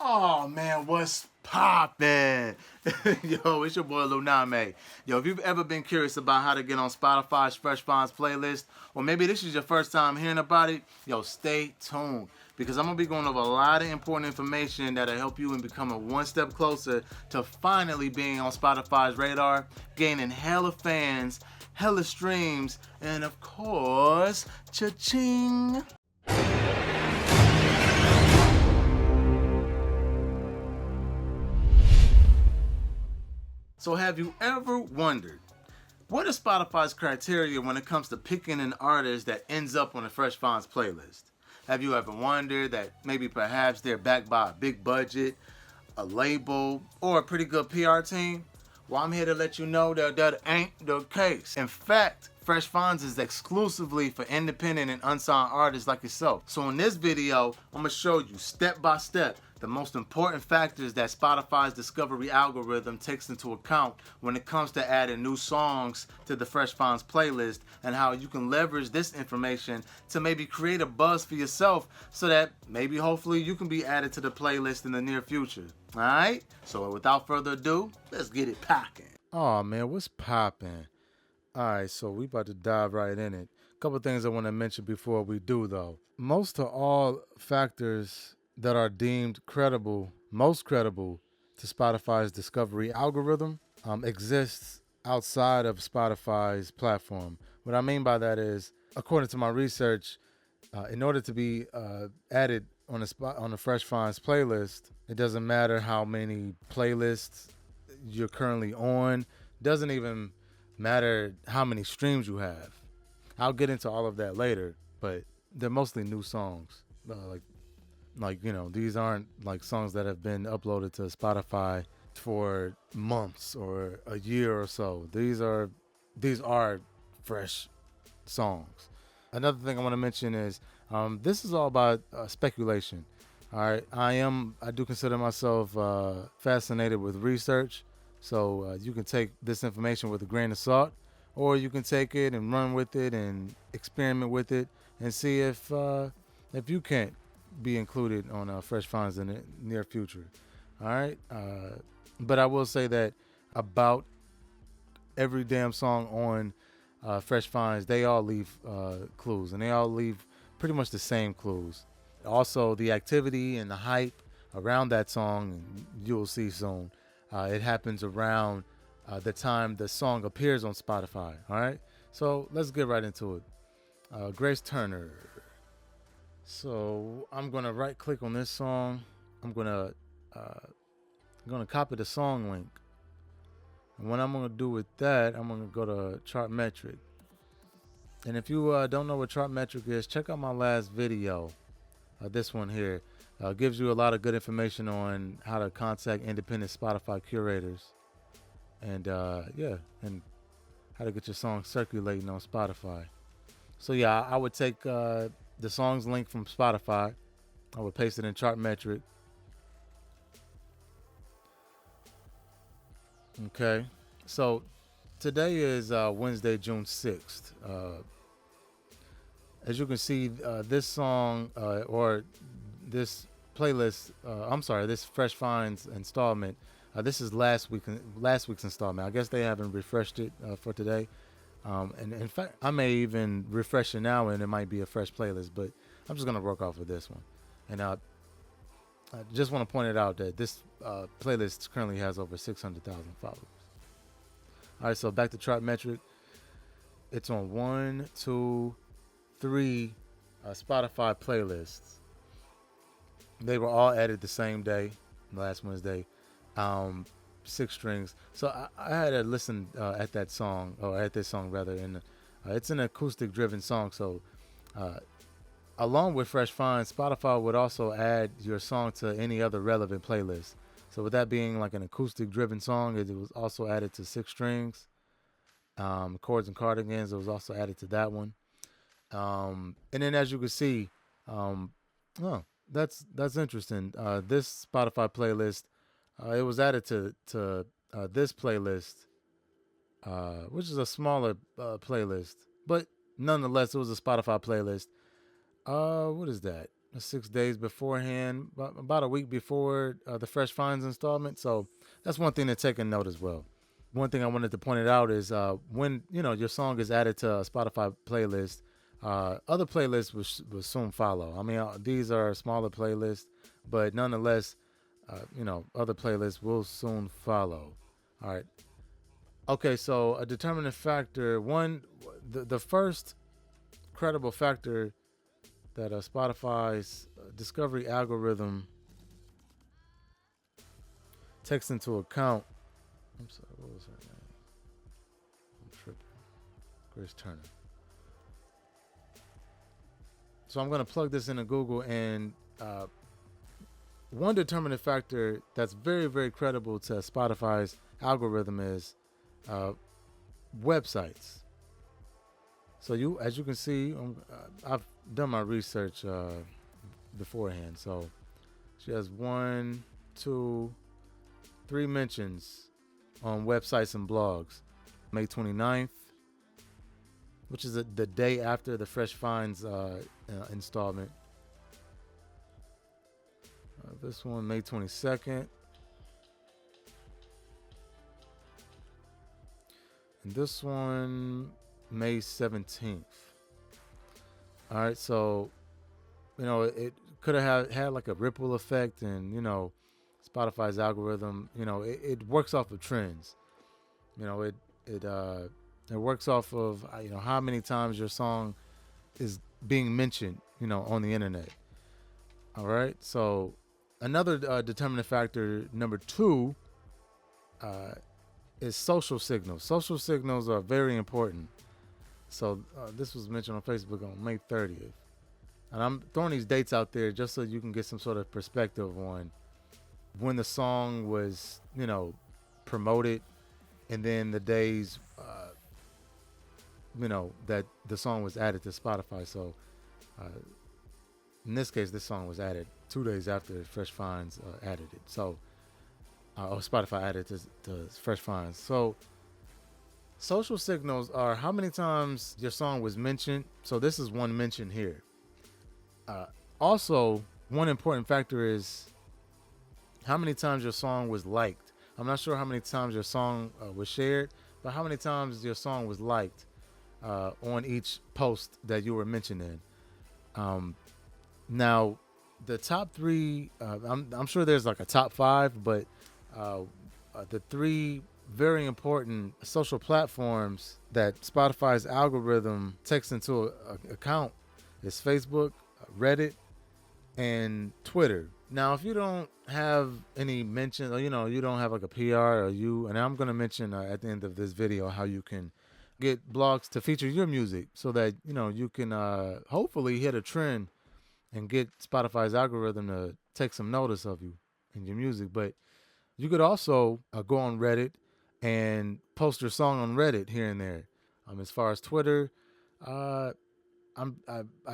Oh man, what's poppin'? Yo, it's your boy Luname. Yo, if you've ever been curious about how to get on Spotify's Fresh Finds playlist, or maybe this is your first time hearing about it, yo, stay tuned. Because I'm gonna be going over a lot of important information that'll help you in becoming one step closer to finally being on Spotify's radar, gaining hella fans, hella streams, and of course, cha-ching. So have you ever wondered, what is Spotify's criteria when it comes to picking an artist that ends up on the Fresh Finds playlist? Have you ever wondered that maybe perhaps they're backed by a big budget, a label, or a pretty good PR team? Well, I'm here to let you know that ain't the case. In fact, Fresh Finds is exclusively for independent and unsigned artists like yourself. So in this video, I'm gonna show you step by step the most important factors that Spotify's discovery algorithm takes into account when it comes to adding new songs to the Fresh Finds playlist, and how you can leverage this information to maybe create a buzz for yourself so that maybe hopefully you can be added to the playlist in the near future. Alright? So without further ado, let's get it poppin'. Oh man, what's poppin'? Alright, so we about to dive right in it. A couple things I want to mention before we do though. Most of all factors that are deemed most credible to Spotify's discovery algorithm exists outside of Spotify's platform. What I mean by that is, according to my research, in order to be added on the Fresh Finds playlist, it doesn't matter how many playlists you're currently on. Doesn't even matter how many streams you have. I'll get into all of that later, but they're mostly new songs. Like, you know, these aren't like songs that have been uploaded to Spotify for months or a year or so. These are fresh songs. Another thing I want to mention is this is all about speculation. All right, I do consider myself fascinated with research, so you can take this information with a grain of salt, or you can take it and run with it and experiment with it and see if you can't be included on Fresh Finds in the near future. All right, but I will say that about every damn song on Fresh Finds, they all leave clues, and they all leave pretty much the same clues. Also, the activity and the hype around that song, you'll see soon. It happens around the time the song appears on Spotify. All right, so let's get right into it. Grace Turner. So I'm gonna right click on this song. I'm gonna copy the song link. And what I'm gonna do with that, I'm gonna go to Chartmetric. And if you don't know what Chartmetric is, check out my last video. This one here gives you a lot of good information on how to contact independent Spotify curators, and and how to get your song circulating on Spotify. So yeah, I would take the song's link from Spotify. I would paste it in Chartmetric. Okay, so today is Wednesday, June 6th. As you can see, this song or this playlist, this Fresh Finds installment, this is last week's installment. I guess they haven't refreshed it for today. And in fact, I may even refresh it now and it might be a fresh playlist, but I'm just going to work off of this one. And I just want to point it out that this playlist currently has over 600,000 followers. All right, so back to Chartmetric. It's on 1, 2, 3 Spotify playlists. They were all added the same day, last Wednesday. 6 strings. So I had to listen at this song rather, and it's an acoustic driven song. So along with Fresh Finds, Spotify would also add your song to any other relevant playlist. So with that being like an acoustic driven song, it was also added to 6 strings. Chords and Cardigans, it was also added to that one. And then as you can see, that's interesting. This Spotify playlist, it was added to this playlist, which is a smaller playlist, but nonetheless, it was a Spotify playlist. What is that? 6 days beforehand, about a week before the Fresh Finds installment. So that's one thing to take a note as well. One thing I wanted to point it out is when your song is added to a Spotify playlist, other playlists will soon follow. I mean, these are smaller playlists, but nonetheless, other playlists will soon follow. All right. Okay, so a determining factor. The first credible factor that Spotify's discovery algorithm takes into account. I'm sorry, what was her name? I'm tripping. Grace Turner. So I'm going to plug this into Google, and one determining factor that's very, very credible to Spotify's algorithm is websites. So as you can see, I've done my research beforehand. So she has 1, 2, 3 mentions on websites and blogs. May 29th, which is the day after the Fresh Finds installment. This one, May 22nd. And this one, May 17th. All right, so, it could have had like a ripple effect, and, Spotify's algorithm, it works off of trends. It works off of, how many times your song is being mentioned, on the internet. All right, so another determining factor, number 2, is social signals. Social signals are very important. So this was mentioned on Facebook on May 30th. And I'm throwing these dates out there just so you can get some sort of perspective on when the song was, promoted, and then the days, that the song was added to Spotify. So in this case, this song was added 2 days after Fresh Finds added it. So, Spotify added to Fresh Finds. So, social signals are how many times your song was mentioned. So this is one mention here. Also, one important factor is how many times your song was liked. I'm not sure how many times your song was shared, but how many times your song was liked on each post that you were mentioned in. Now, the top 3, I'm sure there's like a top 5, but the 3 very important social platforms that Spotify's algorithm takes into account is Facebook, Reddit, and Twitter. Now, if you don't have any mention, or you don't have like a PR, and I'm going to mention at the end of this video how you can get blogs to feature your music so that you can hopefully hit a trend and get Spotify's algorithm to take some notice of you and your music. But you could also go on Reddit and post your song on Reddit here and there. As far as Twitter, I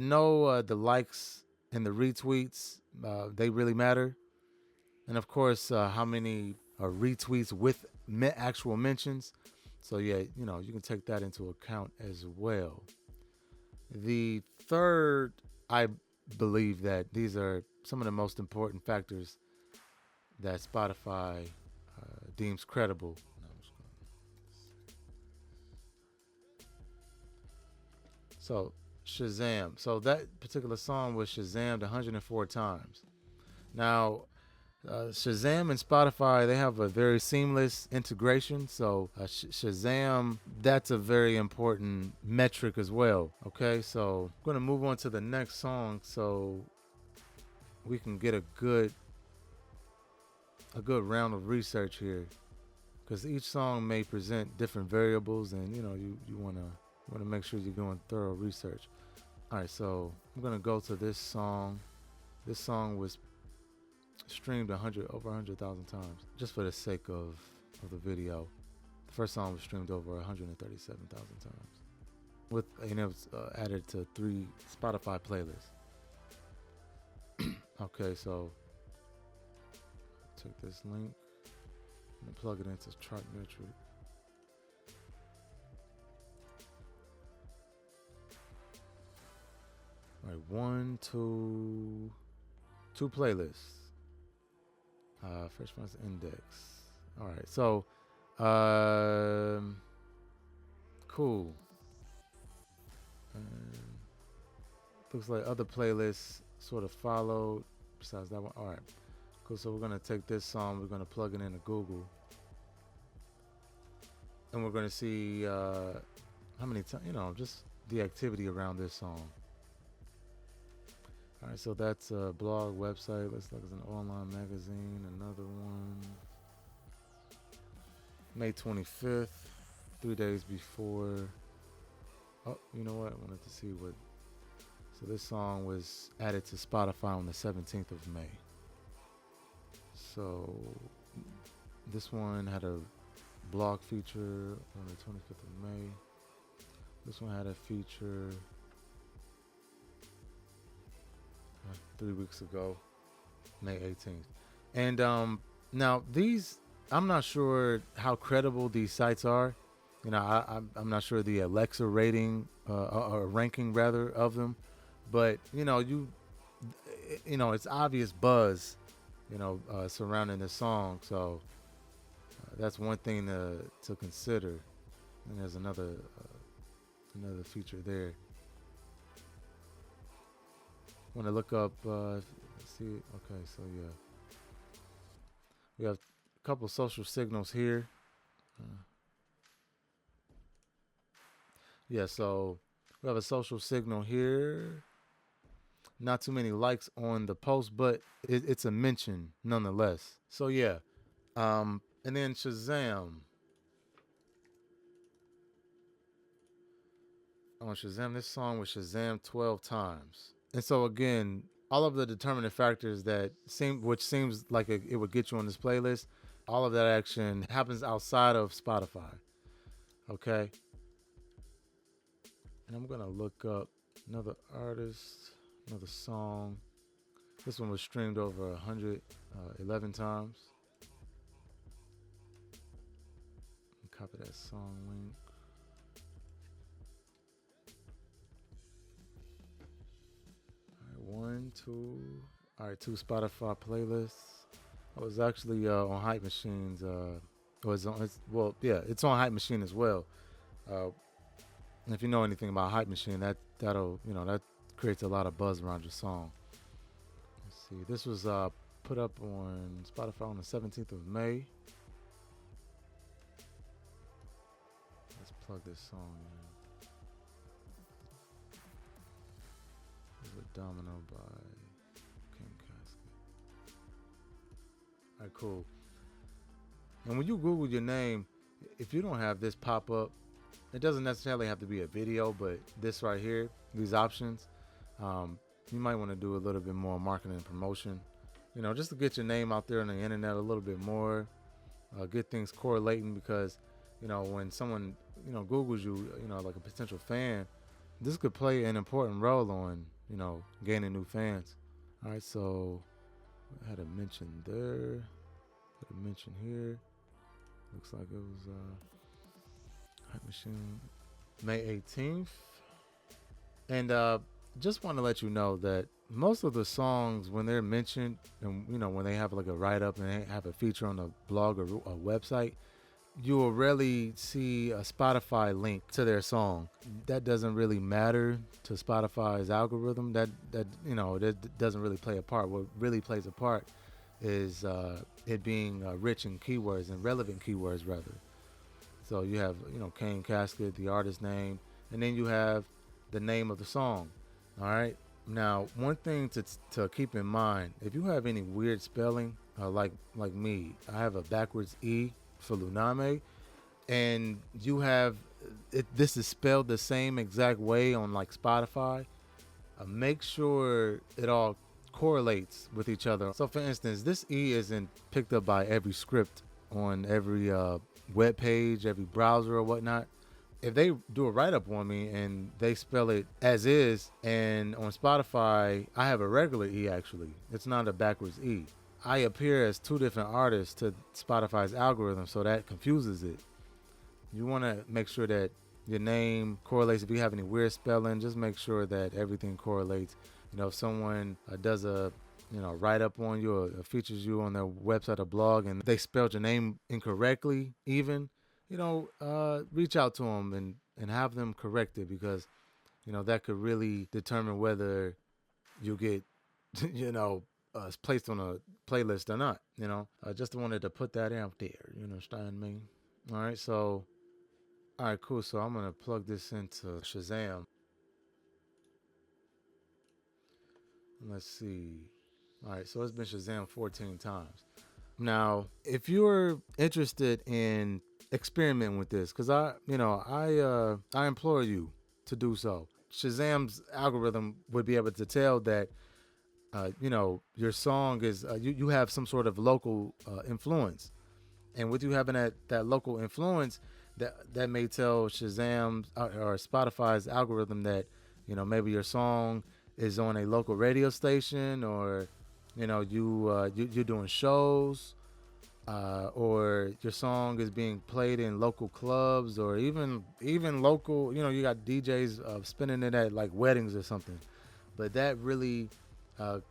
know the likes and the retweets, they really matter. And of course, how many retweets with actual mentions. So yeah, you can take that into account as well. The third, I believe that these are some of the most important factors that Spotify deems credible. So Shazam. So that particular song was Shazammed 104 times. Now, Shazam and Spotify, they have a very seamless integration. So Shazam, that's a very important metric as well. Okay, so I'm going to move on to the next song so we can get a good round of research here, because each song may present different variables, and you want to make sure you're doing thorough research. All right, so I'm going to go to this song. This song was streamed over 100,000 times, just for the sake of the video. The first song was streamed over 137,000 times, and it was added to 3 Spotify playlists. Okay, so take this link and plug it into Chartmetric. All right, two playlists. Fresh Fonts Index. All right, so cool. Looks like other playlists sort of followed besides that one. All right, cool. So we're gonna take this song, we're gonna plug it into Google, and we're gonna see how many times, just the activity around this song. All right, so that's a blog website. Looks like it's an online magazine. Another one, May 25th, 3 days before. Oh, you know what? I wanted to see what. So this song was added to Spotify on the 17th of May. So this one had a blog feature on the 25th of May. This one had a feature 3 weeks ago, May 18th. And now these, I'm not sure how credible these sites are. I'm not sure the Alexa rating or ranking rather of them, but it's obvious buzz, surrounding this song. So that's one thing to consider. And there's another feature there. Want to look up, see, okay, so yeah. We have a couple social signals here. Yeah, so we have a social signal here. Not too many likes on the post, but it's a mention nonetheless. So yeah, and then Shazam. On Shazam, this song was Shazam 12 times. And so again, all of the determinant factors which seems like it would get you on this playlist, all of that action happens outside of Spotify. Okay. And I'm gonna look up another artist, another song. This one was streamed over 111 times. Copy that song link. All right, two Spotify playlists. I was actually on Hype Machines. It's on Hype Machine as well. And if you know anything about Hype Machine, that creates a lot of buzz around your song. Let's see. This was put up on Spotify on the 17th of May. Let's plug this song in. Domino by King Casket. All right, cool. And when you Google your name, if you don't have this pop up, it doesn't necessarily have to be a video, but this right here, these options, you might want to do a little bit more marketing and promotion, just to get your name out there on the internet a little bit more, get things correlating, because, when someone, Googles you, like a potential fan, this could play an important role on, gaining new fans. All right, so I had a mention there, had a mention here. Looks like it was Hype Machine, May 18th. And just want to let you know that most of the songs, when they're mentioned, and when they have like a write-up and they have a feature on a blog or a website, you will rarely see a Spotify link to their song. That doesn't really matter to Spotify's algorithm. That doesn't really play a part. What really plays a part is it being rich in keywords and relevant keywords rather. So you have Kane Casket, the artist name, and then you have the name of the song. All right. Now, one thing to keep in mind, if you have any weird spelling, like me, I have a backwards E for Luname, and you have this is spelled the same exact way on like Spotify, make sure it all correlates with each other. So for instance, this E isn't picked up by every script on every web page, every browser or whatnot. If they do a write-up on me and they spell it as is, and on Spotify I have a regular E, actually it's not a backwards E, I appear as two different artists to Spotify's algorithm, so that confuses it. You want to make sure that your name correlates. If you have any weird spelling, just make sure that everything correlates. If someone does a write up on you or features you on their website or blog and they spelled your name incorrectly, even reach out to them and have them correct it, because that could really determine whether you get placed on a playlist or not. I just wanted to put that out there. You understand me? All right, so all right, cool. So I'm gonna plug this into Shazam. Let's see. All right, so it's been Shazam 14 times. Now, if you're interested in experimenting with this, because I implore you to do so. Shazam's algorithm would be able to tell that your song is you have some sort of local influence, and with you having that local influence, that may tell Shazam or Spotify's algorithm that maybe your song is on a local radio station, or you're doing shows, or your song is being played in local clubs, or even local. You got DJs spinning it at like weddings or something. But that really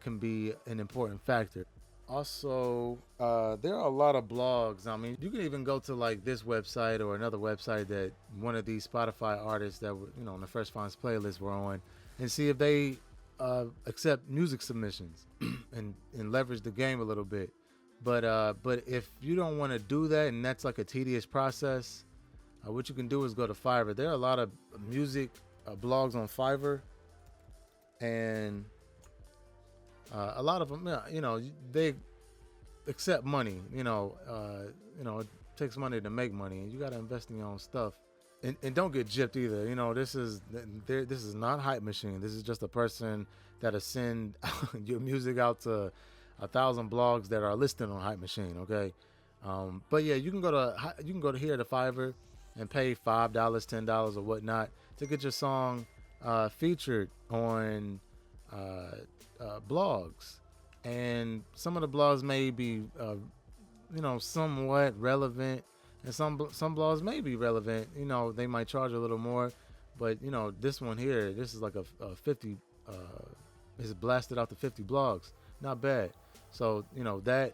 can be an important factor. Also, there are a lot of blogs. I mean, you can even go to like this website or another website that one of these Spotify artists that were, on the Fresh Finds playlist were on, and see if they accept music submissions and leverage the game a little bit. But if you don't want to do that, and that's like a tedious process, what you can do is go to Fiverr. There are a lot of music blogs on Fiverr, and a lot of them, they accept money. It takes money to make money, and you got to invest in your own stuff. And don't get gypped either. This is not Hype Machine. This is just a person that'll send your music out to 1,000 blogs that are listed on Hype Machine. Okay, but yeah, you can go to here to Fiverr and pay $5, $10 or whatnot to get your song featured on blogs. And some of the blogs may be somewhat relevant, and some blogs may be relevant. They might charge a little more, but this one here, this is like a 50 it's blasted out to 50 blogs. Not bad. So that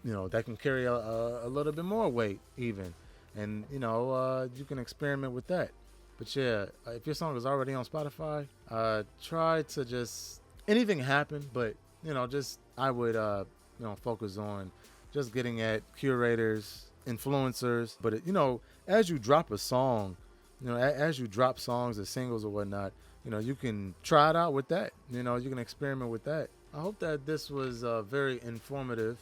can carry a little bit more weight even, and you can experiment with that. But yeah, if your song is already on Spotify, try to just anything happen, but I would focus on just getting at curators, influencers. But as you drop a song, as you drop songs or singles or whatnot, you can try it out with that. You can experiment with that. I hope that this was very informative.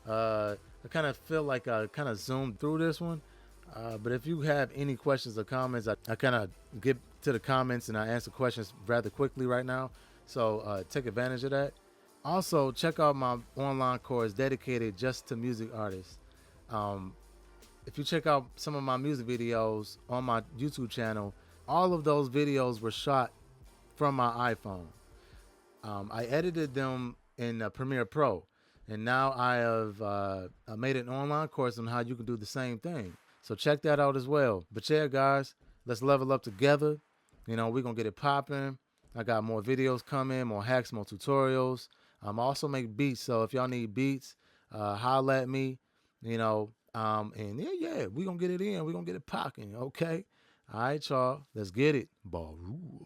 I kind of feel like I kind of zoomed through this one. But if you have any questions or comments, I kind of get to the comments and I answer questions rather quickly right now. So take advantage of that. Also, check out my online course dedicated just to music artists. If you check out some of my music videos on my YouTube channel, all of those videos were shot from my iPhone. I edited them in Premiere Pro, and now I have made an online course on how you can do the same thing. So check that out as well. But yeah, guys, let's level up together. We're going to get it popping. I got more videos coming, more hacks, more tutorials. I also make beats, so if y'all need beats, holla at me, and yeah, we're going to get it in. We're going to get it popping, okay? All right, y'all, let's get it. Baroo.